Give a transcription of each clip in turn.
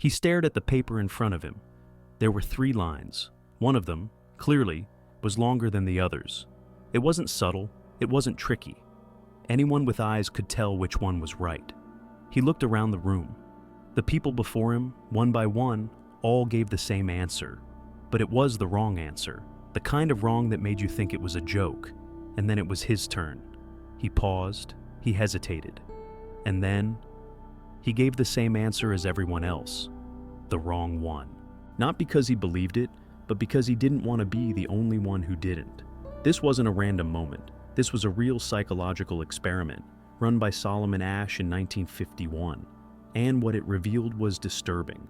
He stared at the paper in front of him. There were 3 lines. One of them, clearly, was longer than the others. It wasn't subtle, it wasn't tricky. Anyone with eyes could tell which one was right. He looked around the room. The people before him, one by one, all gave the same answer. But it was the wrong answer, the kind of wrong that made you think it was a joke. And then it was his turn. He paused, he hesitated. And then, he gave the same answer as everyone else. The wrong one. Not because he believed it, but because he didn't want to be the only one who didn't. This wasn't a random moment. This was a real psychological experiment run by Solomon Asch in 1951. And what it revealed was disturbing.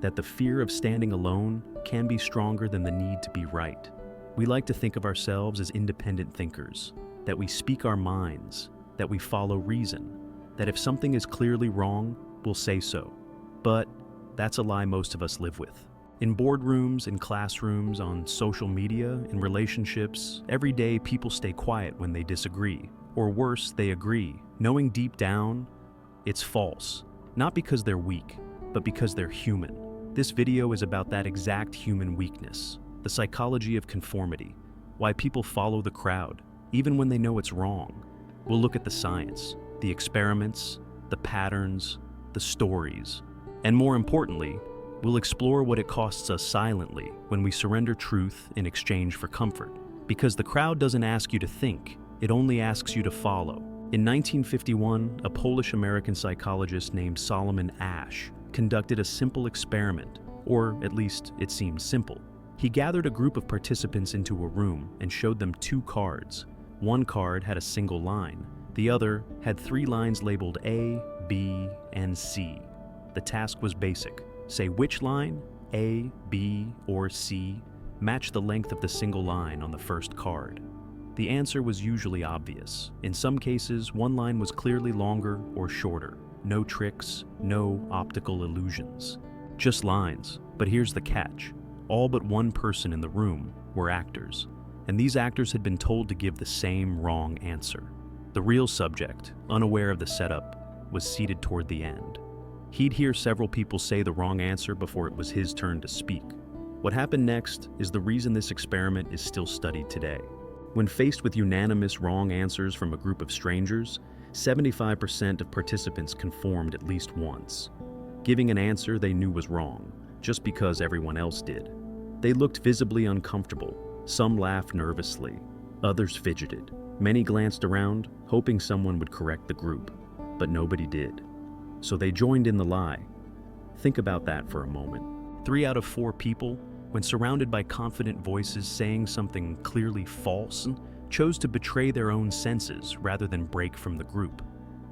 That the fear of standing alone can be stronger than the need to be right. We like to think of ourselves as independent thinkers, that we speak our minds, that we follow reason, that if something is clearly wrong, we'll say so. But that's a lie most of us live with. In boardrooms, in classrooms, on social media, in relationships, every day people stay quiet when they disagree. Or worse, they agree, knowing deep down it's false. Not because they're weak, but because they're human. This video is about that exact human weakness, the psychology of conformity, why people follow the crowd, even when they know it's wrong. We'll look at the science, the experiments, the patterns, the stories, and more importantly, we'll explore what it costs us silently when we surrender truth in exchange for comfort. Because the crowd doesn't ask you to think, it only asks you to follow. In 1951, a Polish-American psychologist named Solomon Asch conducted a simple experiment, or at least it seemed simple. He gathered a group of participants into a room and showed them 2 cards. One card had a single line. The other had 3 lines labeled A, B, and C. The task was basic. Say which line, A, B, or C, matched the length of the single line on the first card. The answer was usually obvious. In some cases, one line was clearly longer or shorter. No tricks, no optical illusions. Just lines. But here's the catch. All but one person in the room were actors, and these actors had been told to give the same wrong answer. The real subject, unaware of the setup, was seated toward the end. He'd hear several people say the wrong answer before it was his turn to speak. What happened next is the reason this experiment is still studied today. When faced with unanimous wrong answers from a group of strangers, 75% of participants conformed at least once, giving an answer they knew was wrong, just because everyone else did. They looked visibly uncomfortable. Some laughed nervously, others fidgeted. Many glanced around, hoping someone would correct the group, but nobody did. So they joined in the lie. Think about that for a moment. 3 out of 4 people, when surrounded by confident voices saying something clearly false, chose to betray their own senses rather than break from the group.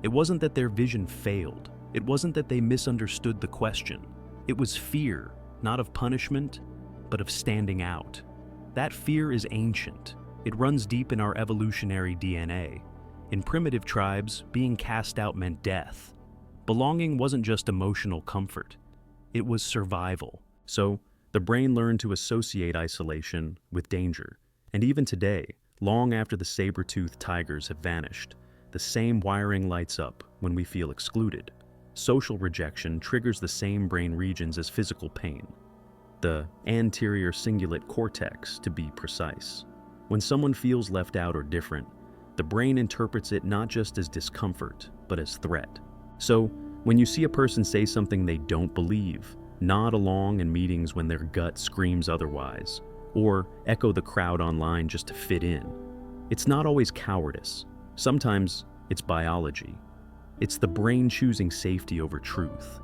It wasn't that their vision failed. It wasn't that they misunderstood the question. It was fear, not of punishment, but of standing out. That fear is ancient. It runs deep in our evolutionary DNA. In primitive tribes, being cast out meant death. Belonging wasn't just emotional comfort. It was survival. So, the brain learned to associate isolation with danger. And even today, long after the saber-toothed tigers have vanished, the same wiring lights up when we feel excluded. Social rejection triggers the same brain regions as physical pain. The anterior cingulate cortex, to be precise. When someone feels left out or different, the brain interprets it not just as discomfort, but as threat. So, when you see a person say something they don't believe, nod along in meetings when their gut screams otherwise, or echo the crowd online just to fit in, it's not always cowardice. Sometimes it's biology. It's the brain choosing safety over truth.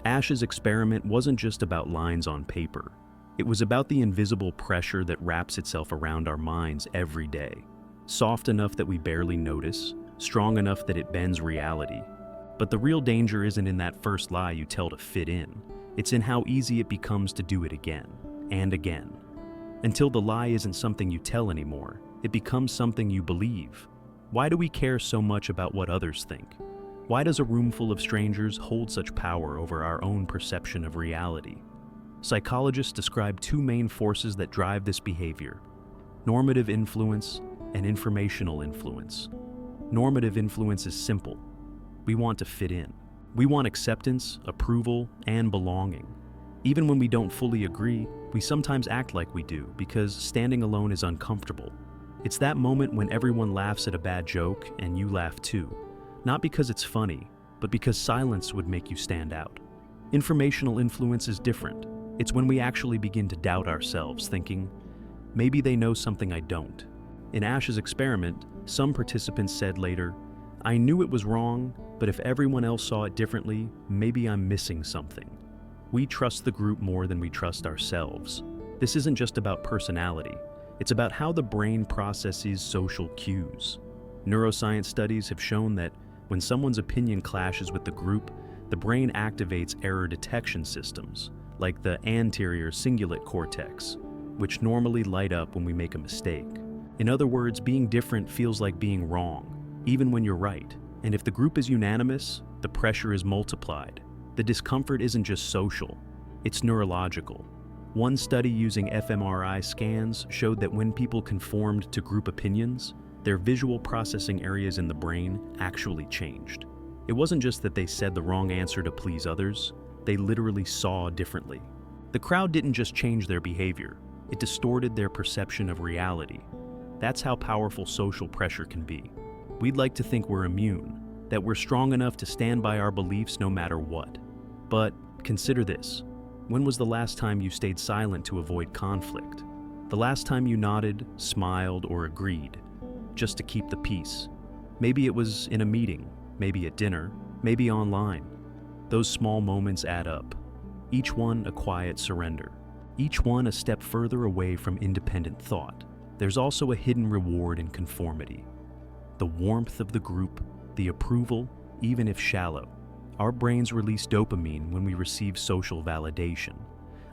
Asch's experiment wasn't just about lines on paper. It was about the invisible pressure that wraps itself around our minds every day. Soft enough that we barely notice, strong enough that it bends reality. But the real danger isn't in that first lie you tell to fit in. It's in how easy it becomes to do it again and again. Until the lie isn't something you tell anymore, it becomes something you believe. Why do we care so much about what others think? Why does a room full of strangers hold such power over our own perception of reality? Psychologists describe 2 main forces that drive this behavior: normative influence and informational influence. Normative influence is simple. We want to fit in. We want acceptance, approval, and belonging. Even when we don't fully agree, we sometimes act like we do because standing alone is uncomfortable. It's that moment when everyone laughs at a bad joke and you laugh too. Not because it's funny, but because silence would make you stand out. Informational influence is different. It's when we actually begin to doubt ourselves, thinking, maybe they know something I don't. In Asch's experiment, some participants said later, I knew it was wrong, but if everyone else saw it differently, maybe I'm missing something. We trust the group more than we trust ourselves. This isn't just about personality. It's about how the brain processes social cues. Neuroscience studies have shown that when someone's opinion clashes with the group, the brain activates error detection systems, like the anterior cingulate cortex, which normally light up when we make a mistake. In other words, being different feels like being wrong, even when you're right. And if the group is unanimous, the pressure is multiplied. The discomfort isn't just social, it's neurological. One study using fMRI scans showed that when people conformed to group opinions, their visual processing areas in the brain actually changed. It wasn't just that they said the wrong answer to please others, they literally saw differently. The crowd didn't just change their behavior, it distorted their perception of reality. That's how powerful social pressure can be. We'd like to think we're immune, that we're strong enough to stand by our beliefs no matter what. But consider this. When was the last time you stayed silent to avoid conflict? The last time you nodded, smiled, or agreed, just to keep the peace? Maybe it was in a meeting, maybe at dinner, maybe online. Those small moments add up. Each one a quiet surrender. Each one a step further away from independent thought. There's also a hidden reward in conformity. The warmth of the group, the approval, even if shallow. Our brains release dopamine when we receive social validation.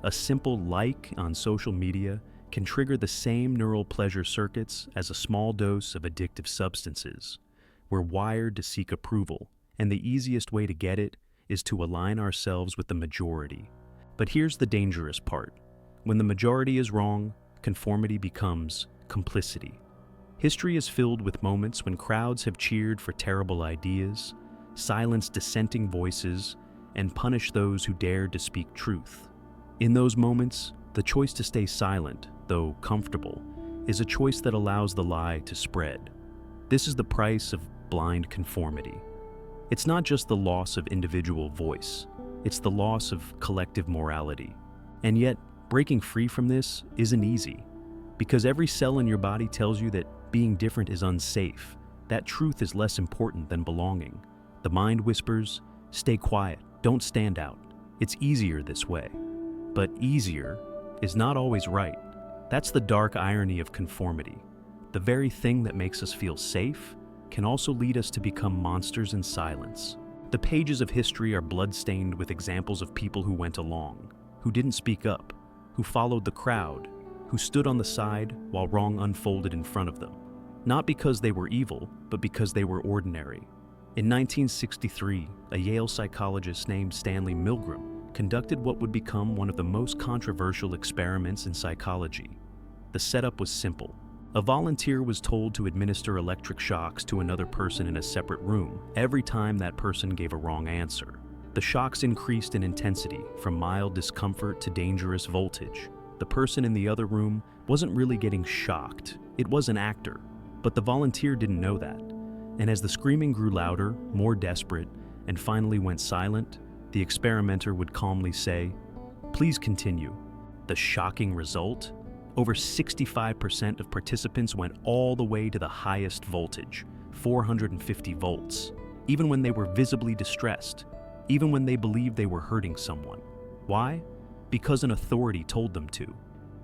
A simple like on social media can trigger the same neural pleasure circuits as a small dose of addictive substances. We're wired to seek approval, and the easiest way to get it is to align ourselves with the majority. But here's the dangerous part. When the majority is wrong, conformity becomes complicity. History is filled with moments when crowds have cheered for terrible ideas, silenced dissenting voices, and punished those who dared to speak truth. In those moments, the choice to stay silent, though comfortable, is a choice that allows the lie to spread. This is the price of blind conformity. It's not just the loss of individual voice, it's the loss of collective morality. And yet, breaking free from this isn't easy, because every cell in your body tells you that being different is unsafe. That truth is less important than belonging. The mind whispers, stay quiet, don't stand out. It's easier this way. But easier is not always right. That's the dark irony of conformity. The very thing that makes us feel safe can also lead us to become monsters in silence. The pages of history are blood-stained with examples of people who went along, who didn't speak up, who followed the crowd, who stood on the side while wrong unfolded in front of them. Not because they were evil, but because they were ordinary. In 1963, a Yale psychologist named Stanley Milgram conducted what would become one of the most controversial experiments in psychology. The setup was simple. A volunteer was told to administer electric shocks to another person in a separate room every time that person gave a wrong answer. The shocks increased in intensity, from mild discomfort to dangerous voltage. The person in the other room wasn't really getting shocked. It was an actor. But the volunteer didn't know that. And as the screaming grew louder, more desperate, and finally went silent, the experimenter would calmly say, "Please continue." The shocking result? Over 65% of participants went all the way to the highest voltage, 450 volts, even when they were visibly distressed, even when they believed they were hurting someone. Why? Because an authority told them to.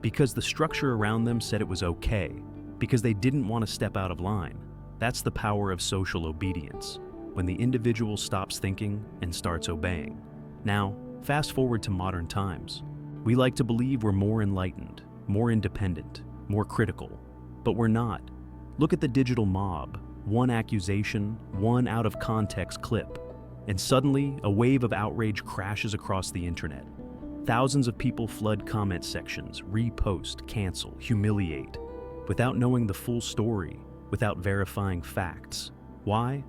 Because the structure around them said it was okay. Because they didn't want to step out of line. That's the power of social obedience, when the individual stops thinking and starts obeying. Now, fast forward to modern times. We like to believe we're more enlightened, more independent, more critical, but we're not. Look at the digital mob. One accusation, one out-of-context clip, and suddenly a wave of outrage crashes across the internet. Thousands of people flood comment sections, repost, cancel, humiliate, without knowing the full story, without verifying facts. Why?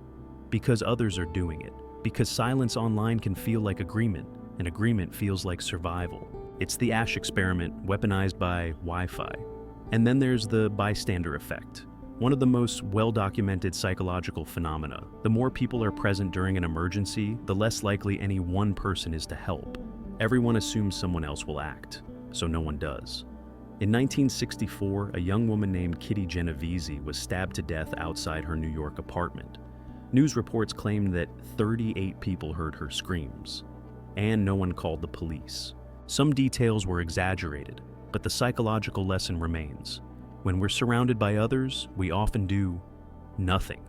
Because others are doing it. Because silence online can feel like agreement, and agreement feels like survival. It's the Asch experiment weaponized by Wi-Fi. And then there's the bystander effect, one of the most well-documented psychological phenomena. The more people are present during an emergency, the less likely any one person is to help. Everyone assumes someone else will act, so no one does. In 1964, a young woman named Kitty Genovese was stabbed to death outside her New York apartment. News reports claimed that 38 people heard her screams, and no one called the police. Some details were exaggerated, but the psychological lesson remains. When we're surrounded by others, we often do nothing,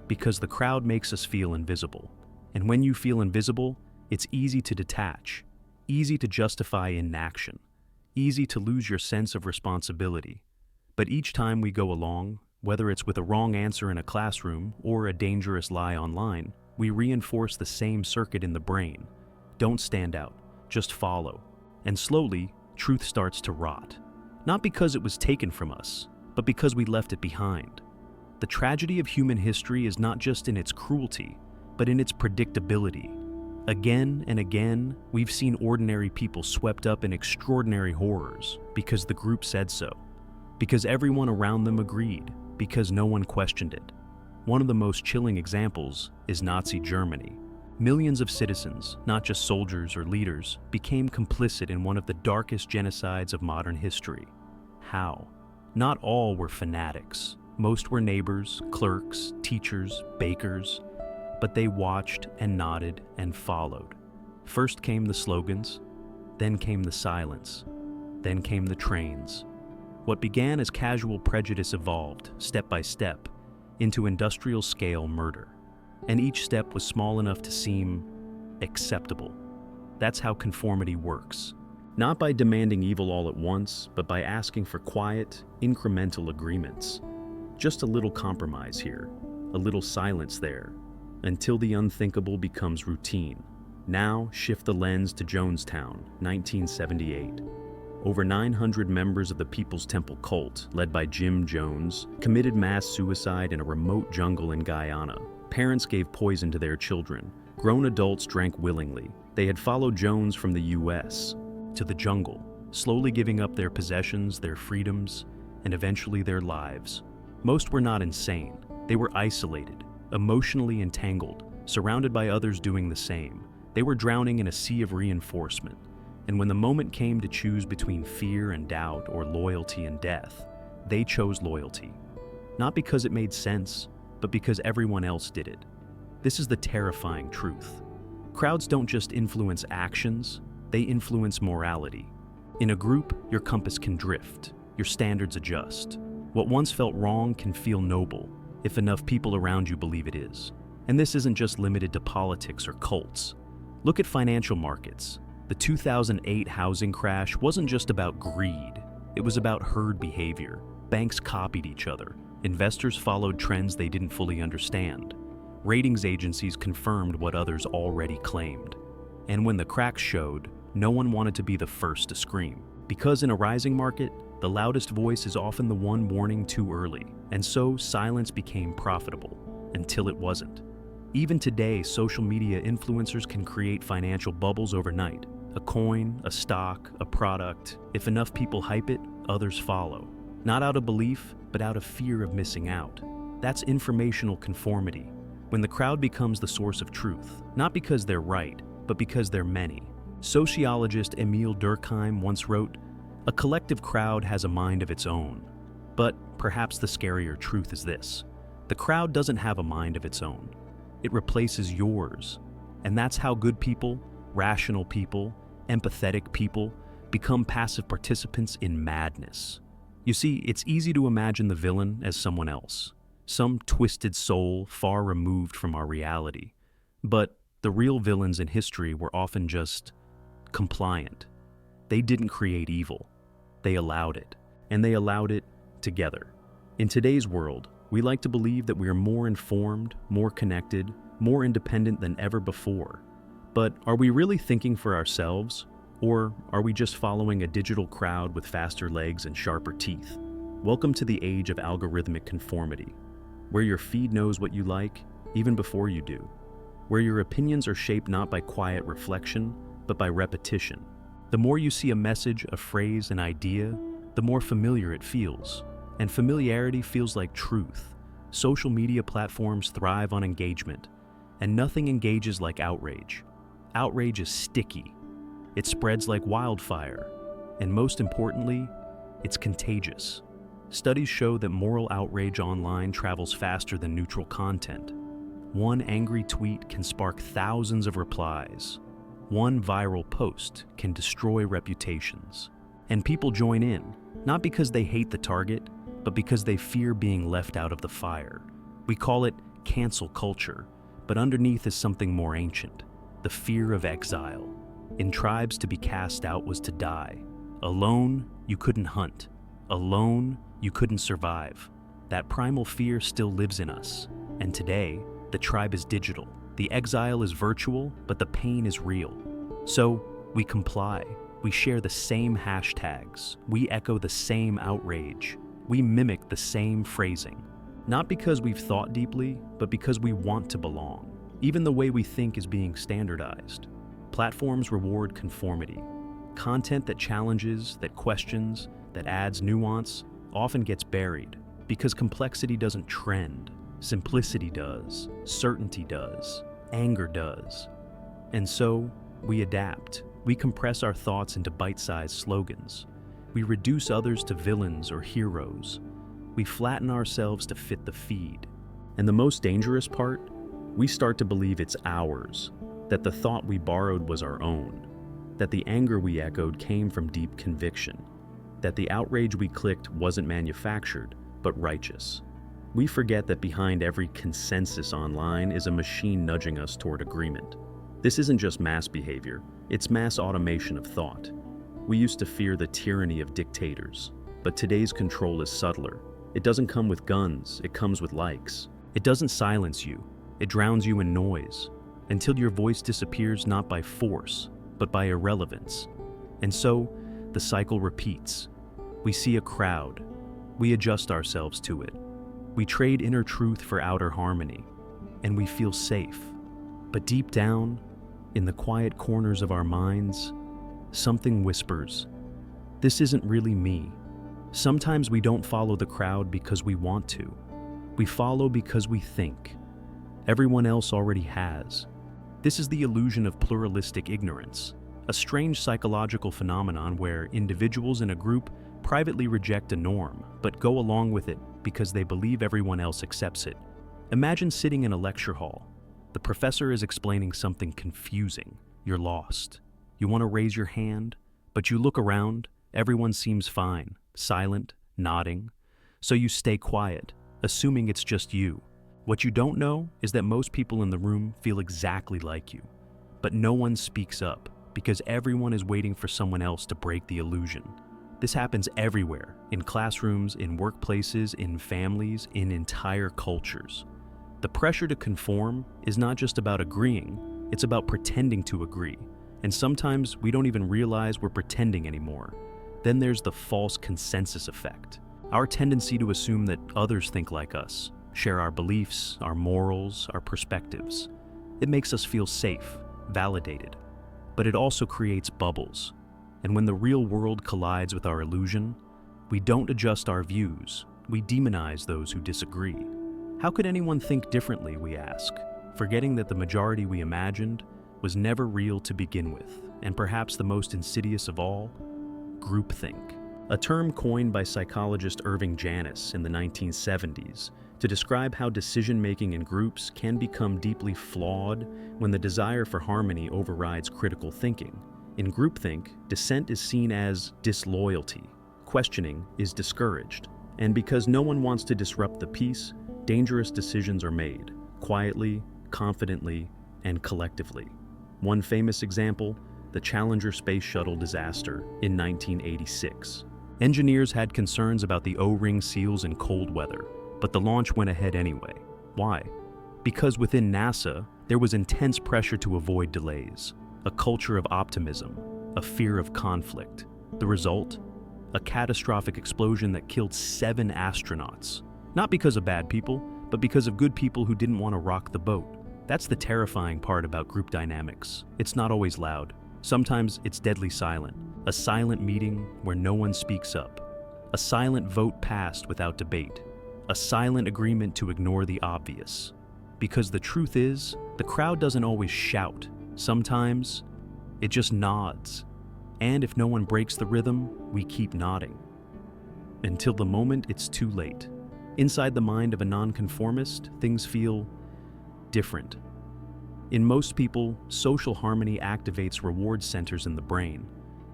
because the crowd makes us feel invisible. And when you feel invisible, it's easy to detach, easy to justify inaction, easy to lose your sense of responsibility. But each time we go along, whether it's with a wrong answer in a classroom or a dangerous lie online, we reinforce the same circuit in the brain. Don't stand out, just follow. And slowly, truth starts to rot. Not because it was taken from us, but because we left it behind. The tragedy of human history is not just in its cruelty, but in its predictability. Again and again, we've seen ordinary people swept up in extraordinary horrors because the group said so, because everyone around them agreed, because no one questioned it. One of the most chilling examples is Nazi Germany. Millions of citizens, not just soldiers or leaders, became complicit in one of the darkest genocides of modern history. How? Not all were fanatics. Most were neighbors, clerks, teachers, bakers, but they watched and nodded and followed. First came the slogans, then came the silence, then came the trains. What began as casual prejudice evolved, step by step, into industrial-scale murder. And each step was small enough to seem acceptable. That's how conformity works. Not by demanding evil all at once, but by asking for quiet, incremental agreements. Just a little compromise here, a little silence there, until the unthinkable becomes routine. Now, shift the lens to Jonestown, 1978. Over 900 members of the People's Temple cult, led by Jim Jones, committed mass suicide in a remote jungle in Guyana. Parents gave poison to their children. Grown adults drank willingly. They had followed Jones from the US to the jungle, slowly giving up their possessions, their freedoms, and eventually their lives. Most were not insane. They were isolated, emotionally entangled, surrounded by others doing the same. They were drowning in a sea of reinforcement. And when the moment came to choose between fear and doubt or loyalty and death, they chose loyalty. Not because it made sense, but because everyone else did it. This is the terrifying truth. Crowds don't just influence actions, they influence morality. In a group, your compass can drift, your standards adjust. What once felt wrong can feel noble, if enough people around you believe it is. And this isn't just limited to politics or cults. Look at financial markets. The 2008 housing crash wasn't just about greed, it was about herd behavior. Banks copied each other. Investors followed trends they didn't fully understand. Ratings agencies confirmed what others already claimed. And when the cracks showed, no one wanted to be the first to scream. Because in a rising market, the loudest voice is often the one warning too early. And so silence became profitable, until it wasn't. Even today, social media influencers can create financial bubbles overnight. A coin, a stock, a product. If enough people hype it, others follow. Not out of belief, but out of fear of missing out. That's informational conformity. When the crowd becomes the source of truth, not because they're right, but because they're many. Sociologist Emile Durkheim once wrote, "A collective crowd has a mind of its own." But perhaps the scarier truth is this: the crowd doesn't have a mind of its own. It replaces yours. And that's how good people, rational people, empathetic people become passive participants in madness. You see, it's easy to imagine the villain as someone else, some twisted soul far removed from our reality. But the real villains in history were often just compliant. They didn't create evil. They allowed it, and they allowed it together. In today's world, we like to believe that we are more informed, more connected, more independent than ever before. But are we really thinking for ourselves? Or are we just following a digital crowd with faster legs and sharper teeth? Welcome to the age of algorithmic conformity, where your feed knows what you like even before you do. where your opinions are shaped not by quiet reflection, but by repetition. The more you see a message, a phrase, an idea, the more familiar it feels. And familiarity feels like truth. Social media platforms thrive on engagement, and nothing engages like outrage. Outrage is sticky. It spreads like wildfire, and most importantly, it's contagious. Studies show that moral outrage online travels faster than neutral content. One angry tweet can spark thousands of replies. One viral post can destroy reputations. And people join in, not because they hate the target, but because they fear being left out of the fire. We call it cancel culture, but underneath is something more ancient, the fear of exile. In tribes, to be cast out was to die. Alone, you couldn't hunt. Alone, you couldn't survive. That primal fear still lives in us. And today, the tribe is digital. The exile is virtual, but the pain is real. So, we comply. We share the same hashtags. We echo the same outrage. We mimic the same phrasing. Not because we've thought deeply, but because we want to belong. Even the way we think is being standardized. Platforms reward conformity. Content that challenges, that questions, that adds nuance, often gets buried, because complexity doesn't trend. Simplicity does, certainty does, anger does. And so, we adapt. We compress our thoughts into bite-sized slogans. We reduce others to villains or heroes. We flatten ourselves to fit the feed. And the most dangerous part? We start to believe it's ours, that the thought we borrowed was our own, that the anger we echoed came from deep conviction, that the outrage we clicked wasn't manufactured, but righteous. We forget that behind every consensus online is a machine nudging us toward agreement. This isn't just mass behavior, it's mass automation of thought. We used to fear the tyranny of dictators, but today's control is subtler. It doesn't come with guns, it comes with likes. It doesn't silence you, it drowns you in noise, until your voice disappears not by force, but by irrelevance. And so, the cycle repeats. We see a crowd, we adjust ourselves to it. We trade inner truth for outer harmony, and we feel safe. But deep down, in the quiet corners of our minds, something whispers, "This isn't really me." Sometimes we don't follow the crowd because we want to. We follow because we think. Everyone else already has. This is the illusion of pluralistic ignorance, a strange psychological phenomenon where individuals in a group privately reject a norm, but go along with it because they believe everyone else accepts it. Imagine sitting in a lecture hall. The professor is explaining something confusing. You're lost. You want to raise your hand, but you look around, everyone seems fine, silent, nodding. So you stay quiet, assuming it's just you. What you don't know is that most people in the room feel exactly like you. But no one speaks up, because everyone is waiting for someone else to break the illusion. This happens everywhere, in classrooms, in workplaces, in families, in entire cultures. The pressure to conform is not just about agreeing, it's about pretending to agree. And sometimes we don't even realize we're pretending anymore. Then there's the false consensus effect. Our tendency to assume that others think like us, share our beliefs, our morals, our perspectives. It makes us feel safe, validated. But it also creates bubbles. And when the real world collides with our illusion, we don't adjust our views, we demonize those who disagree. How could anyone think differently, we ask, forgetting that the majority we imagined was never real to begin with, and perhaps the most insidious of all, groupthink. A term coined by psychologist Irving Janis in the 1970s to describe how decision-making in groups can become deeply flawed when the desire for harmony overrides critical thinking. In groupthink, dissent is seen as disloyalty. Questioning is discouraged. And because no one wants to disrupt the peace, dangerous decisions are made, quietly, confidently, and collectively. One famous example, the Challenger space shuttle disaster in 1986. Engineers had concerns about the O-ring seals in cold weather, but the launch went ahead anyway. Why? Because within NASA, there was intense pressure to avoid delays. A culture of optimism, a fear of conflict. The result? A catastrophic explosion that killed 7 astronauts. Not because of bad people, but because of good people who didn't want to rock the boat. That's the terrifying part about group dynamics. It's not always loud. Sometimes it's deadly silent. A silent meeting where no one speaks up. A silent vote passed without debate. A silent agreement to ignore the obvious. Because the truth is, the crowd doesn't always shout. Sometimes it just nods. And if no one breaks the rhythm, we keep nodding. Until the moment it's too late. Inside the mind of a nonconformist, things feel different. In most people, social harmony activates reward centers in the brain.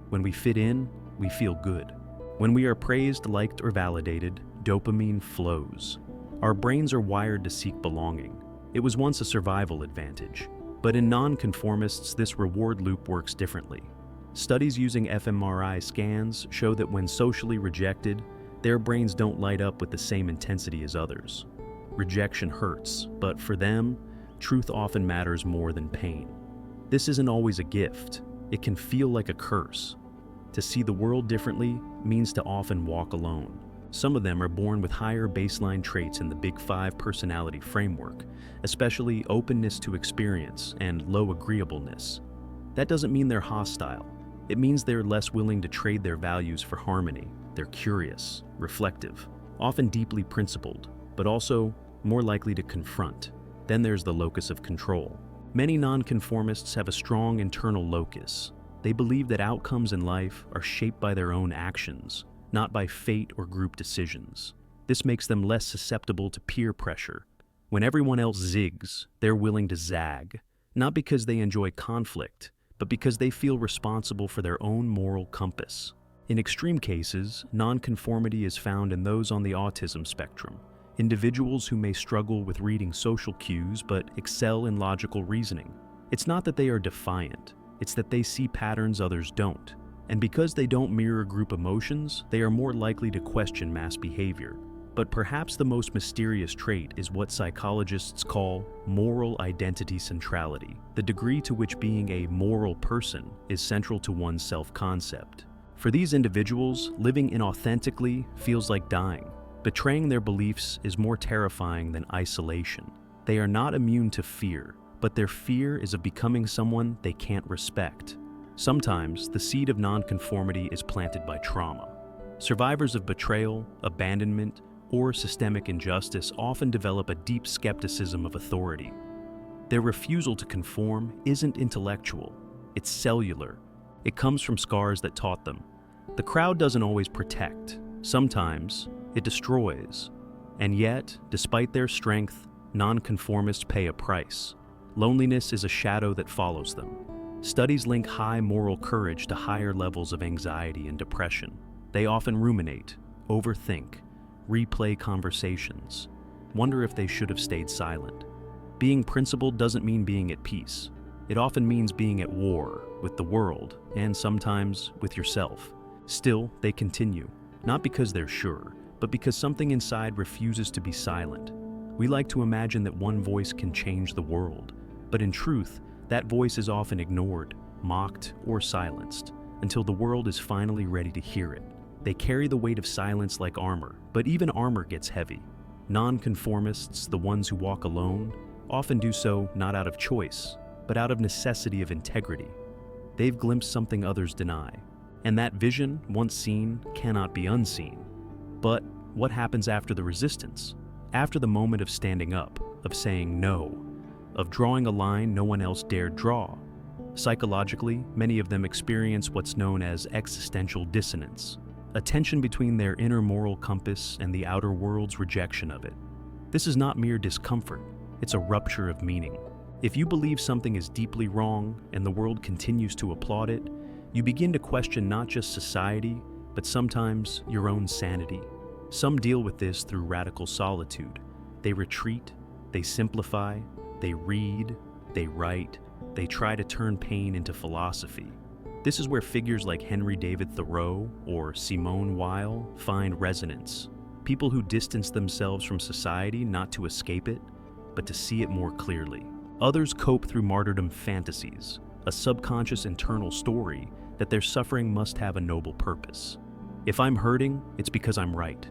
When we fit in, we feel good. When we are praised, liked, or validated, dopamine flows. Our brains are wired to seek belonging. It was once a survival advantage. But in nonconformists, this reward loop works differently. Studies using fMRI scans show that when socially rejected, their brains don't light up with the same intensity as others. Rejection hurts, but for them, truth often matters more than pain. This isn't always a gift. It can feel like a curse. To see the world differently means to often walk alone. Some of them are born with higher baseline traits in the Big Five personality framework, especially openness to experience and low agreeableness. That doesn't mean they're hostile. It means they're less willing to trade their values for harmony. They're curious, reflective, often deeply principled, but also more likely to confront. Then there's the locus of control. Many nonconformists have a strong internal locus. They believe that outcomes in life are shaped by their own actions, not by fate or group decisions. This makes them less susceptible to peer pressure. When everyone else zigs, they're willing to zag, not because they enjoy conflict, but because they feel responsible for their own moral compass. In extreme cases, nonconformity is found in those on the autism spectrum, individuals who may struggle with reading social cues but excel in logical reasoning. It's not that they are defiant, it's that they see patterns others don't. And because they don't mirror group emotions, they are more likely to question mass behavior. But perhaps the most mysterious trait is what psychologists call moral identity centrality, the degree to which being a moral person is central to one's self-concept. For these individuals, living inauthentically feels like dying. Betraying their beliefs is more terrifying than isolation. They are not immune to fear, but their fear is of becoming someone they can't respect. Sometimes, the seed of nonconformity is planted by trauma. Survivors of betrayal, abandonment, or systemic injustice often develop a deep skepticism of authority. Their refusal to conform isn't intellectual, it's cellular. It comes from scars that taught them. The crowd doesn't always protect. Sometimes, it destroys. And yet, despite their strength, nonconformists pay a price. Loneliness is a shadow that follows them. Studies link high moral courage to higher levels of anxiety and depression. They often ruminate, overthink, replay conversations, wonder if they should have stayed silent. Being principled doesn't mean being at peace. It often means being at war with the world and sometimes with yourself. Still, they continue, not because they're sure, but because something inside refuses to be silent. We like to imagine that one voice can change the world, but in truth, that voice is often ignored, mocked, or silenced, until the world is finally ready to hear it. They carry the weight of silence like armor, but even armor gets heavy. Nonconformists, the ones who walk alone, often do so not out of choice, but out of necessity of integrity. They've glimpsed something others deny, and that vision, once seen, cannot be unseen. But what happens after the resistance? After the moment of standing up, of saying no, of drawing a line no one else dared draw? Psychologically, many of them experience what's known as existential dissonance, a tension between their inner moral compass and the outer world's rejection of it. This is not mere discomfort, it's a rupture of meaning. If you believe something is deeply wrong and the world continues to applaud it, you begin to question not just society, but sometimes your own sanity. Some deal with this through radical solitude. They retreat, they simplify, they read, they write, they try to turn pain into philosophy. This is where figures like Henry David Thoreau or Simone Weil find resonance. People who distance themselves from society not to escape it, but to see it more clearly. Others cope through martyrdom fantasies, a subconscious internal story that their suffering must have a noble purpose. If I'm hurting, it's because I'm right.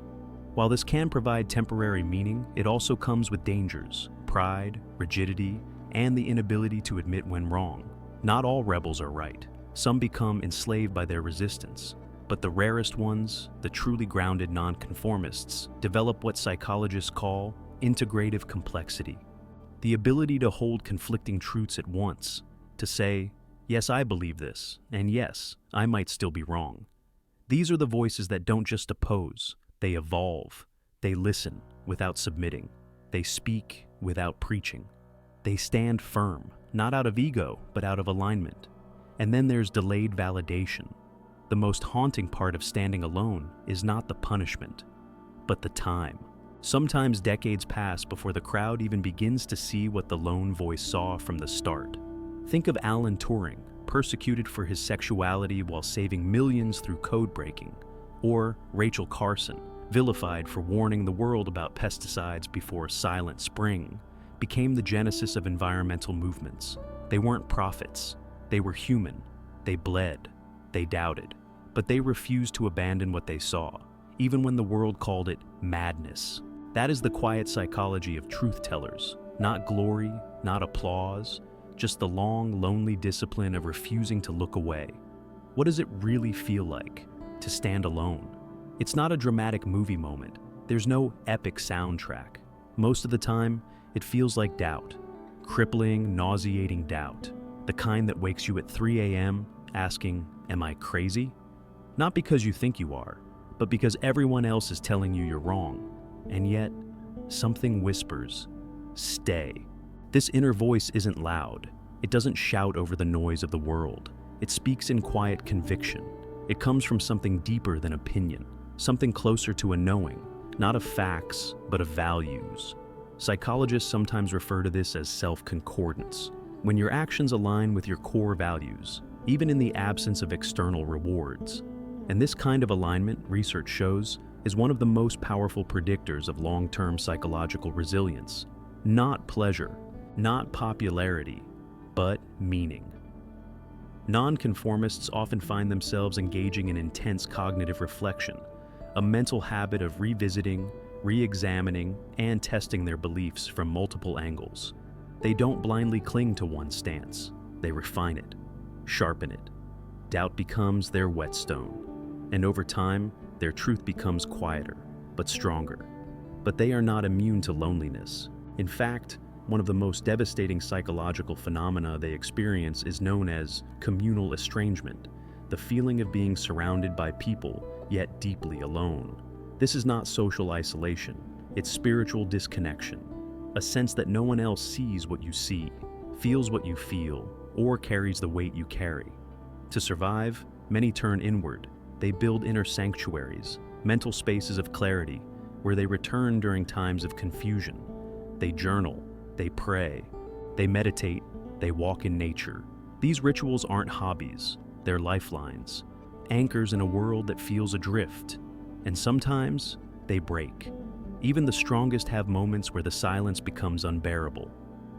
While this can provide temporary meaning, it also comes with dangers: pride, rigidity, and the inability to admit when wrong. Not all rebels are right. Some become enslaved by their resistance. But the rarest ones, the truly grounded nonconformists, develop what psychologists call integrative complexity. The ability to hold conflicting truths at once, to say, yes, I believe this, and yes, I might still be wrong. These are the voices that don't just oppose, they evolve. They listen without submitting. They speak without preaching. They stand firm, not out of ego, but out of alignment. And then there's delayed validation. The most haunting part of standing alone is not the punishment, but the time. Sometimes decades pass before the crowd even begins to see what the lone voice saw from the start. Think of Alan Turing, persecuted for his sexuality while saving millions through code breaking, or Rachel Carson, vilified for warning the world about pesticides before Silent Spring became the genesis of environmental movements. They weren't prophets. They were human. They bled. They doubted. But they refused to abandon what they saw, even when the world called it madness. That is the quiet psychology of truth-tellers. Not glory, not applause, just the long, lonely discipline of refusing to look away. What does it really feel like to stand alone? It's not a dramatic movie moment. There's no epic soundtrack. Most of the time, it feels like doubt. Crippling, nauseating doubt. The kind that wakes you at 3 a.m. asking, am I crazy? Not because you think you are, but because everyone else is telling you you're wrong. And yet, something whispers, stay. This inner voice isn't loud. It doesn't shout over the noise of the world. It speaks in quiet conviction. It comes from something deeper than opinion. Something closer to a knowing, not of facts, but of values. Psychologists sometimes refer to this as self-concordance. When your actions align with your core values, even in the absence of external rewards. And this kind of alignment, research shows, is one of the most powerful predictors of long-term psychological resilience. Not pleasure, not popularity, but meaning. Nonconformists often find themselves engaging in intense cognitive reflection, a mental habit of revisiting, re-examining, and testing their beliefs from multiple angles. They don't blindly cling to one stance. They refine it, sharpen it. Doubt becomes their whetstone, and over time, their truth becomes quieter, but stronger. But they are not immune to loneliness. In fact, one of the most devastating psychological phenomena they experience is known as communal estrangement, the feeling of being surrounded by people, yet deeply alone. This is not social isolation, it's spiritual disconnection, a sense that no one else sees what you see, feels what you feel, or carries the weight you carry. To survive, many turn inward. They build inner sanctuaries, mental spaces of clarity, where they return during times of confusion. They journal, they pray, they meditate, they walk in nature. These rituals aren't hobbies, they're lifelines, anchors in a world that feels adrift. And sometimes, they break. Even the strongest have moments where the silence becomes unbearable,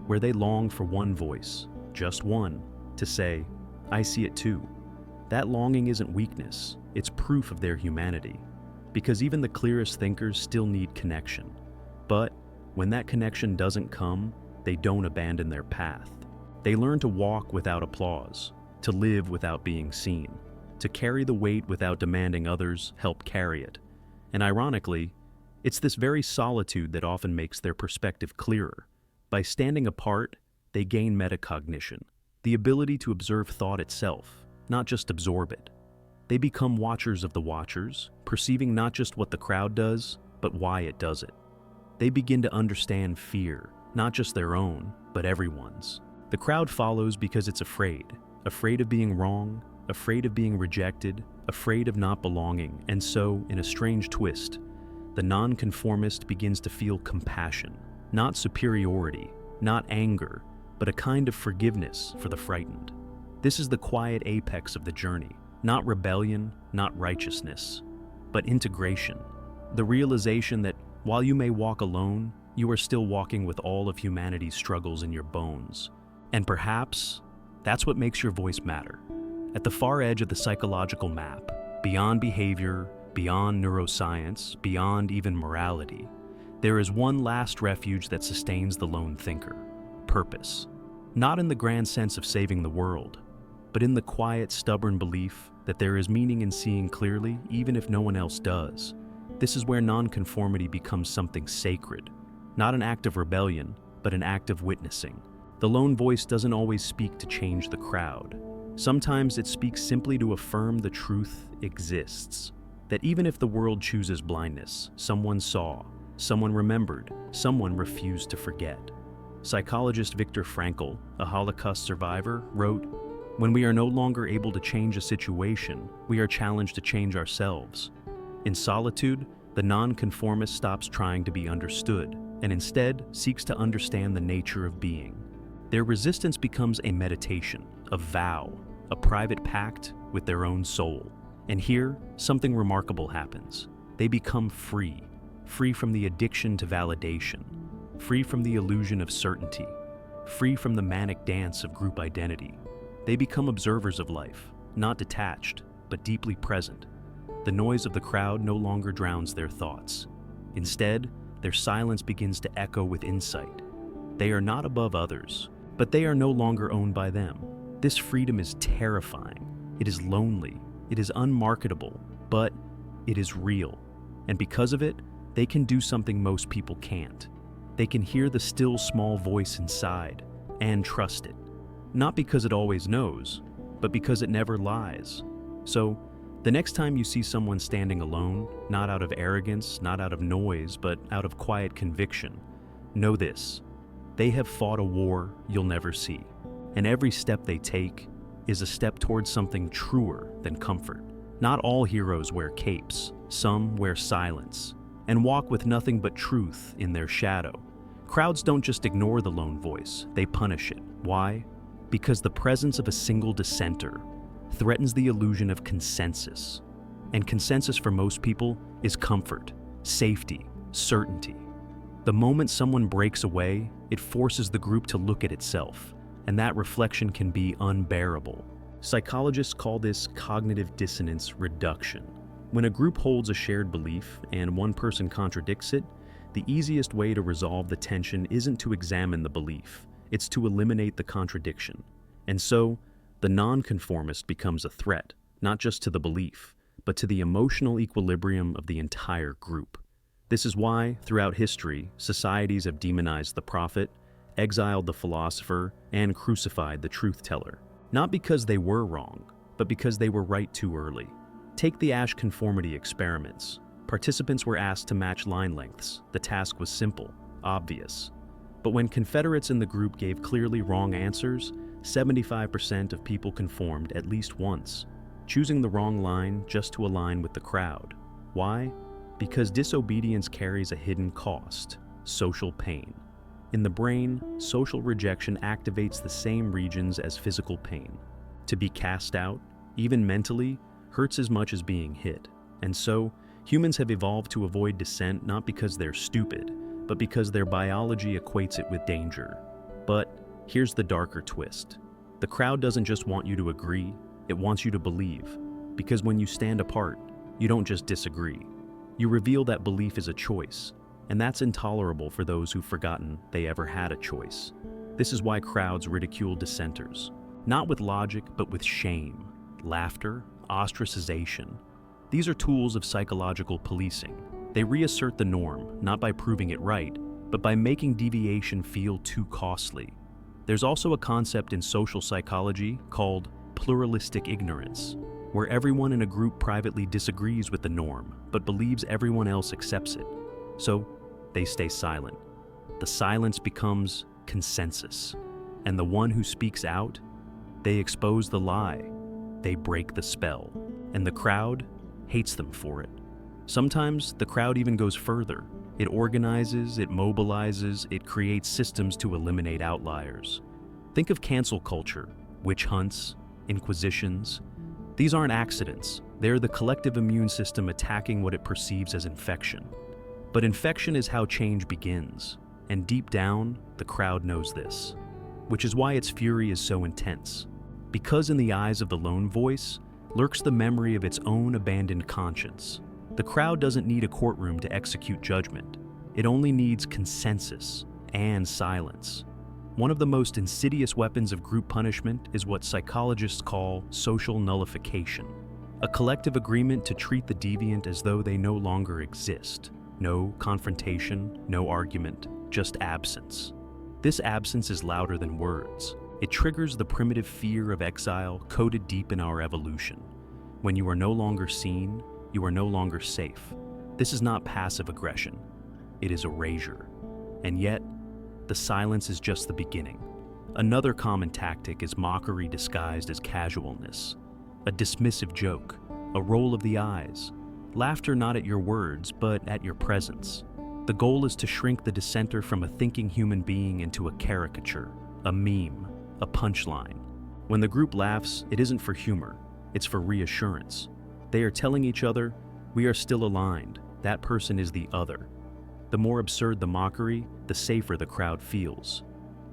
where they long for one voice, just one, to say, I see it too. That longing isn't weakness, it's proof of their humanity. Because even the clearest thinkers still need connection. But when that connection doesn't come, they don't abandon their path. They learn to walk without applause, to live without being seen, to carry the weight without demanding others help carry it. And ironically, it's this very solitude that often makes their perspective clearer. By standing apart, they gain metacognition, the ability to observe thought itself, not just absorb it. They become watchers of the watchers, perceiving not just what the crowd does, but why it does it. They begin to understand fear, not just their own, but everyone's. The crowd follows because it's afraid of being wrong, afraid of being rejected, afraid of not belonging, and so, in a strange twist, the nonconformist begins to feel compassion, not superiority, not anger, but a kind of forgiveness for the frightened. This is the quiet apex of the journey, not rebellion, not righteousness, but integration, the realization that while you may walk alone, you are still walking with all of humanity's struggles in your bones. And perhaps that's what makes your voice matter. At the far edge of the psychological map, beyond behavior, beyond neuroscience, beyond even morality, there is one last refuge that sustains the lone thinker: purpose. Not in the grand sense of saving the world, but in the quiet, stubborn belief that there is meaning in seeing clearly even if no one else does. This is where nonconformity becomes something sacred, not an act of rebellion, but an act of witnessing. The lone voice doesn't always speak to change the crowd. Sometimes it speaks simply to affirm the truth exists, that even if the world chooses blindness, someone saw, someone remembered, someone refused to forget. Psychologist Viktor Frankl, a Holocaust survivor, wrote, "When we are no longer able to change a situation, we are challenged to change ourselves. In solitude, the nonconformist stops trying to be understood and instead seeks to understand the nature of being. Their resistance becomes a meditation, a vow, a private pact with their own soul. And here, something remarkable happens. They become free, free from the addiction to validation, free from the illusion of certainty, free from the manic dance of group identity. They become observers of life, not detached, but deeply present. The noise of the crowd no longer drowns their thoughts. Instead, their silence begins to echo with insight. They are not above others, but they are no longer owned by them. This freedom is terrifying. It is lonely. It is unmarketable, but it is real. And because of it, they can do something most people can't. They can hear the still small voice inside and trust it. Not because it always knows, but because it never lies. So, the next time you see someone standing alone, not out of arrogance, not out of noise, but out of quiet conviction, know this: they have fought a war you'll never see. And every step they take is a step towards something truer than comfort. Not all heroes wear capes, some wear silence, and walk with nothing but truth in their shadow. Crowds don't just ignore the lone voice, they punish it. Why? Because the presence of a single dissenter threatens the illusion of consensus. And consensus for most people is comfort, safety, certainty. The moment someone breaks away, it forces the group to look at itself, and that reflection can be unbearable. Psychologists call this cognitive dissonance reduction. When a group holds a shared belief and one person contradicts it, the easiest way to resolve the tension isn't to examine the belief, it's to eliminate the contradiction. And so, the nonconformist becomes a threat, not just to the belief, but to the emotional equilibrium of the entire group. This is why, throughout history, societies have demonized the prophet, exiled the philosopher, and crucified the truth-teller. Not because they were wrong, but because they were right too early. Take the Asch conformity experiments. Participants were asked to match line lengths. The task was simple, obvious. But when Confederates in the group gave clearly wrong answers, 75% of people conformed at least once, choosing the wrong line just to align with the crowd. Why? Because disobedience carries a hidden cost: social pain. In the brain, social rejection activates the same regions as physical pain. To be cast out, even mentally, hurts as much as being hit. And so, humans have evolved to avoid dissent not because they're stupid, but because their biology equates it with danger. But here's the darker twist. The crowd doesn't just want you to agree, it wants you to believe. Because when you stand apart, you don't just disagree. You reveal that belief is a choice, and that's intolerable for those who've forgotten they ever had a choice. This is why crowds ridicule dissenters. Not with logic, but with shame, laughter, ostracization. These are tools of psychological policing. They reassert the norm, not by proving it right, but by making deviation feel too costly. There's also a concept in social psychology called pluralistic ignorance, where everyone in a group privately disagrees with the norm, but believes everyone else accepts it. So, they stay silent. The silence becomes consensus. And the one who speaks out, they expose the lie. They break the spell. And the crowd hates them for it. Sometimes the crowd even goes further. It organizes, it mobilizes, it creates systems to eliminate outliers. Think of cancel culture, witch hunts, inquisitions. These aren't accidents. They're the collective immune system attacking what it perceives as infection. But infection is how change begins, and deep down, the crowd knows this, which is why its fury is so intense. Because in the eyes of the lone voice lurks the memory of its own abandoned conscience. The crowd doesn't need a courtroom to execute judgment. It only needs consensus and silence. One of the most insidious weapons of group punishment is what psychologists call social nullification, a collective agreement to treat the deviant as though they no longer exist. No confrontation, no argument, just absence. This absence is louder than words. It triggers the primitive fear of exile coded deep in our evolution. When you are no longer seen, you are no longer safe. This is not passive aggression. It is erasure. And yet, the silence is just the beginning. Another common tactic is mockery disguised as casualness. A dismissive joke, a roll of the eyes, laughter not at your words, but at your presence. The goal is to shrink the dissenter from a thinking human being into a caricature, a meme, a punchline. When the group laughs, it isn't for humor, it's for reassurance. They are telling each other, we are still aligned, that person is the other. The more absurd the mockery, the safer the crowd feels.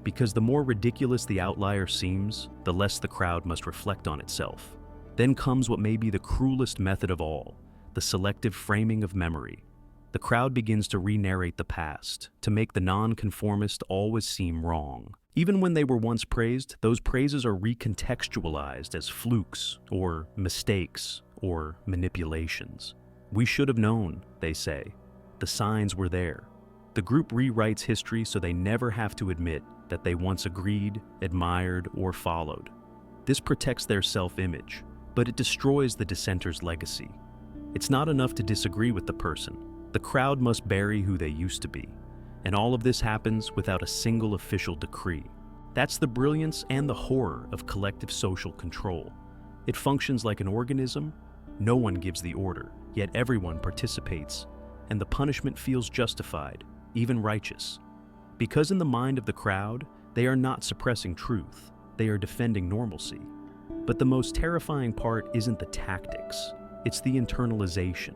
Because the more ridiculous the outlier seems, the less the crowd must reflect on itself. Then comes what may be the cruelest method of all, the selective framing of memory. The crowd begins to re-narrate the past, to make the non-conformist always seem wrong. Even when they were once praised, those praises are recontextualized as flukes, or mistakes, or manipulations. We should have known, they say. The signs were there. The group rewrites history so they never have to admit that they once agreed, admired, or followed. This protects their self-image, but it destroys the dissenter's legacy. It's not enough to disagree with the person. The crowd must bury who they used to be. And all of this happens without a single official decree. That's the brilliance and the horror of collective social control. It functions like an organism. No one gives the order, yet everyone participates. And the punishment feels justified, even righteous. Because in the mind of the crowd, they are not suppressing truth, they are defending normalcy. But the most terrifying part isn't the tactics, it's the internalization.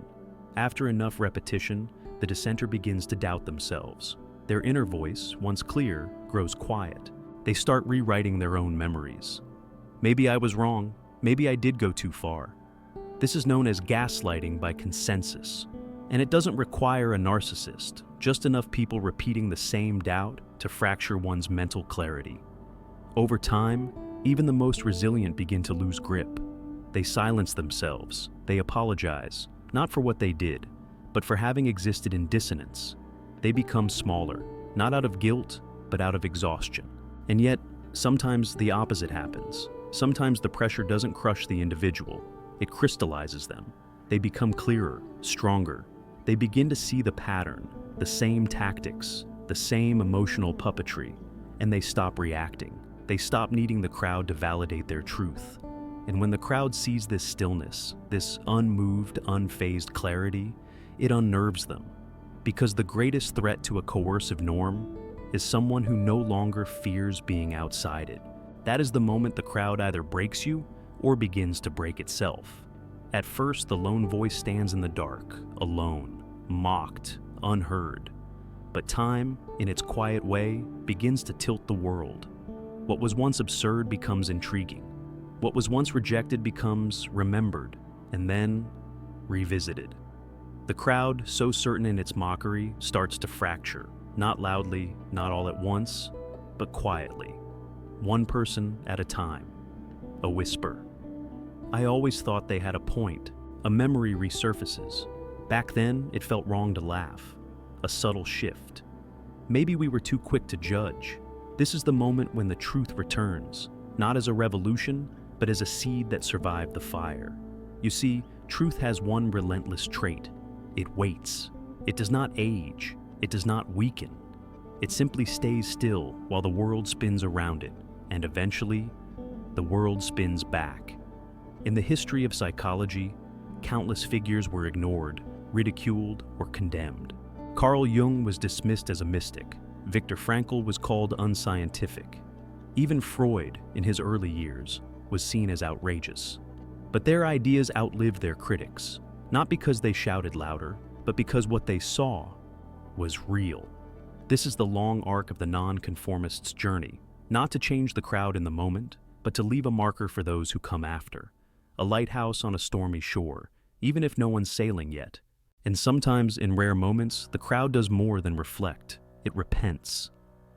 After enough repetition, the dissenter begins to doubt themselves. Their inner voice, once clear, grows quiet. They start rewriting their own memories. Maybe I was wrong, maybe I did go too far. This is known as gaslighting by consensus. And it doesn't require a narcissist, just enough people repeating the same doubt to fracture one's mental clarity. Over time, even the most resilient begin to lose grip. They silence themselves, they apologize, not for what they did, but for having existed in dissonance. They become smaller, not out of guilt, but out of exhaustion. And yet, sometimes the opposite happens. Sometimes the pressure doesn't crush the individual, it crystallizes them. They become clearer, stronger. They begin to see the pattern, the same tactics, the same emotional puppetry, and they stop reacting. They stop needing the crowd to validate their truth. And when the crowd sees this stillness, this unmoved, unfazed clarity, it unnerves them. Because the greatest threat to a coercive norm is someone who no longer fears being outside it. That is the moment the crowd either breaks you or begins to break itself. At first, the lone voice stands in the dark, alone, mocked, unheard. But time, in its quiet way, begins to tilt the world. What was once absurd becomes intriguing. What was once rejected becomes remembered, and then revisited. The crowd, so certain in its mockery, starts to fracture, not loudly, not all at once, but quietly. One person at a time. A whisper. I always thought they had a point. A memory resurfaces. Back then, it felt wrong to laugh. A subtle shift. Maybe we were too quick to judge. This is the moment when the truth returns, not as a revolution, but as a seed that survived the fire. You see, truth has one relentless trait. It waits. It does not age. It does not weaken. It simply stays still while the world spins around it, and eventually, the world spins back. In the history of psychology, countless figures were ignored, ridiculed, or condemned. Carl Jung was dismissed as a mystic. Viktor Frankl was called unscientific. Even Freud, in his early years, was seen as outrageous. But their ideas outlived their critics, not because they shouted louder, but because what they saw was real. This is the long arc of the non-conformist's journey, not to change the crowd in the moment, but to leave a marker for those who come after. A lighthouse on a stormy shore, even if no one's sailing yet. And sometimes, in rare moments, the crowd does more than reflect. It repents.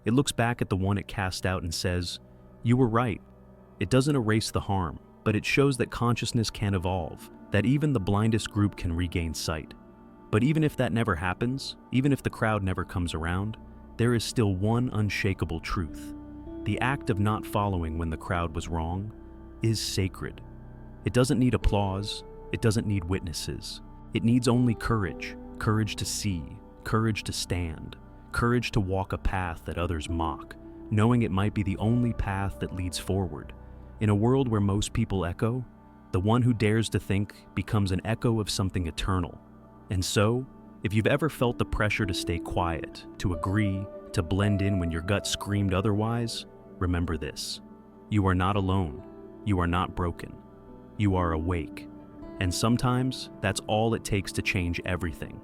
It looks back at the one it cast out and says, "You were right." It doesn't erase the harm, but it shows that consciousness can evolve, that even the blindest group can regain sight. But even if that never happens, even if the crowd never comes around, there is still one unshakable truth. The act of not following when the crowd was wrong is sacred. It doesn't need applause, it doesn't need witnesses. It needs only courage, courage to see, courage to stand, courage to walk a path that others mock, knowing it might be the only path that leads forward. In a world where most people echo, the one who dares to think becomes an echo of something eternal. And so, if you've ever felt the pressure to stay quiet, to agree, to blend in when your gut screamed otherwise, remember this. You are not alone. You are not broken. You are awake. And sometimes, that's all it takes to change everything.